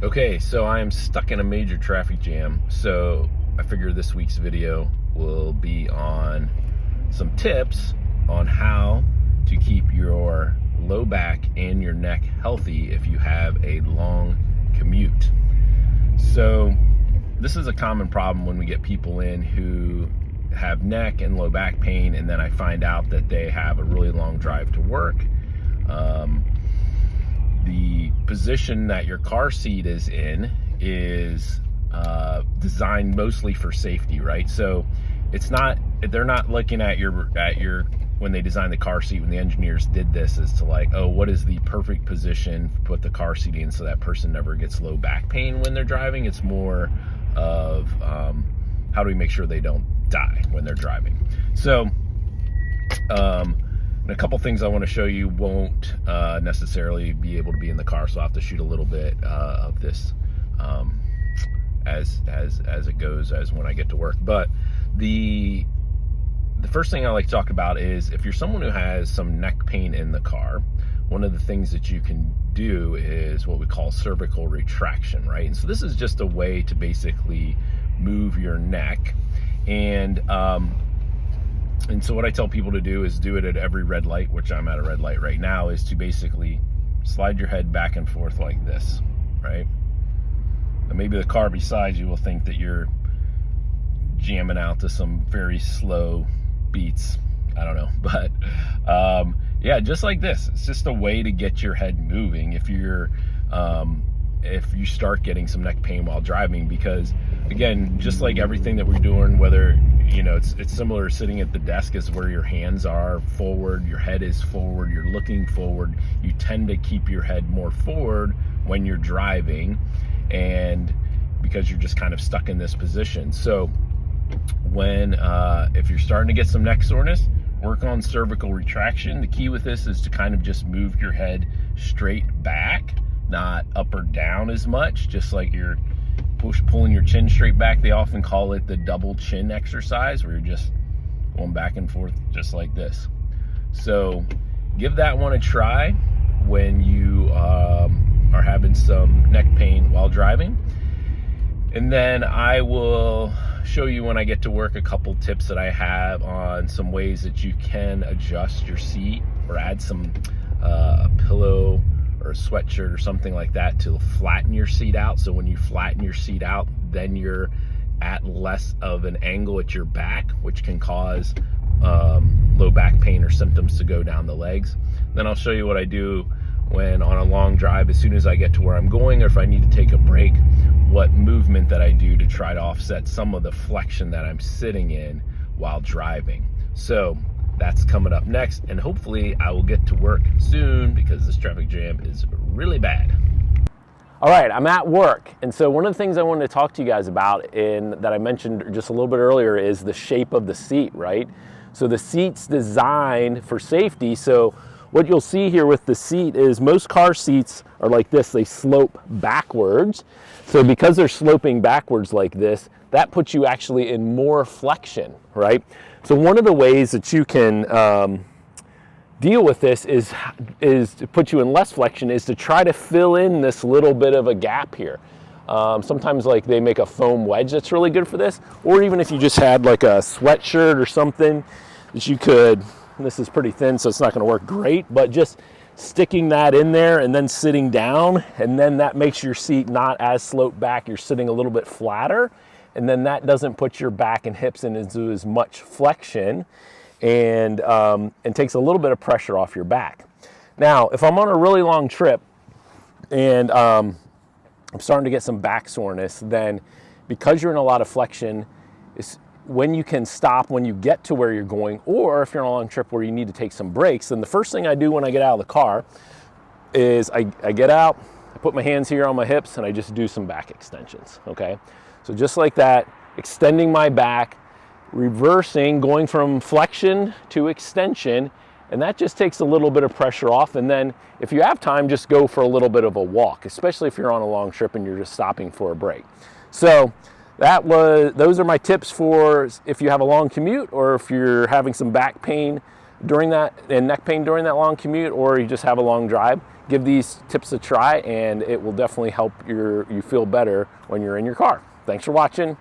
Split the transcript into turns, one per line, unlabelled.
Okay, so I am stuck in a major traffic jam, so I figure this week's video will be on some tips on how to keep your low back and your neck healthy if you have a long commute. So this is a common problem when we get people in who have neck and low back pain, and then I find out that they have a really long drive to work. The position that your car seat is in is designed mostly for safety, right? So they're not looking at your when they designed the car seat, when the engineers did this, is to like, oh, what is the perfect position to put the car seat in so that person never gets low back pain when they're driving. It's more of how do we make sure they don't die when they're driving. So and a couple things I want to show you won't necessarily be able to be in the car, so I'll have to shoot a little bit of this as it goes, as when I get to work. But the first thing I like to talk about is if you're someone who has some neck pain in the car, one of the things that you can do is what we call cervical retraction, right? And so this is just a way to basically move your neck. And so what I tell people to do is do it at every red light, which I'm at a red light right now, is to basically slide your head back and forth like this, right? And maybe the car beside you will think that you're jamming out to some very slow beats. I don't know, but yeah, just like this. It's just a way to get your head moving if you start getting some neck pain while driving, because again, just like everything that we're doing, whether it's similar to sitting at the desk, is where your hands are forward, your head is forward, you're looking forward. You tend to keep your head more forward when you're driving, and because you're just kind of stuck in this position. So when if you're starting to get some neck soreness, work on cervical retraction. The key with this is to kind of just move your head straight back, not up or down as much, just like you're pulling your chin straight back. They often call it the double chin exercise, where you're just going back and forth just like this. So give that one a try when you are having some neck pain while driving. And then I will show you when I get to work a couple tips that I have on some ways that you can adjust your seat or add some a pillow or a sweatshirt or something like that to flatten your seat out. So when you flatten your seat out, then you're at less of an angle at your back, which can cause low back pain or symptoms to go down the legs. Then I'll show you what I do when on a long drive, as soon as I get to where I'm going, or if I need to take a break, what movement that I do to try to offset some of the flexion that I'm sitting in while driving. So that's coming up next, and hopefully I will get to work soon because this traffic jam is really bad. All right, I'm at work, and so one of the things I wanted to talk to you guys about, that I mentioned just a little bit earlier, is the shape of the seat, right? So the seat's designed for safety. So what you'll see here with the seat is most car seats are like this. They slope backwards. So because they're sloping backwards like this, that puts you actually in more flexion, right? So one of the ways that you can deal with this is to put you in less flexion, is to try to fill in this little bit of a gap here. Sometimes like they make a foam wedge that's really good for this, or even if you just had like a sweatshirt or something that you could, this is pretty thin so it's not going to work great, but just sticking that in there and then sitting down, and then that makes your seat not as sloped back. You're sitting a little bit flatter, and then that doesn't put your back and hips into as much flexion, and takes a little bit of pressure off your back. Now, if I'm on a really long trip and I'm starting to get some back soreness, then because you're in a lot of flexion, when you can stop when you get to where you're going, or if you're on a long trip where you need to take some breaks, then the first thing I do when I get out of the car is I get out, I put my hands here on my hips, and I just do some back extensions, okay? So just like that, extending my back, reversing, going from flexion to extension, and that just takes a little bit of pressure off. And then if you have time, just go for a little bit of a walk, especially if you're on a long trip and you're just stopping for a break. So those are my tips for if you have a long commute or if you're having some back pain during that, and neck pain during that long commute, or you just have a long drive, give these tips a try, and it will definitely help you feel better when you're in your car. Thanks for watching.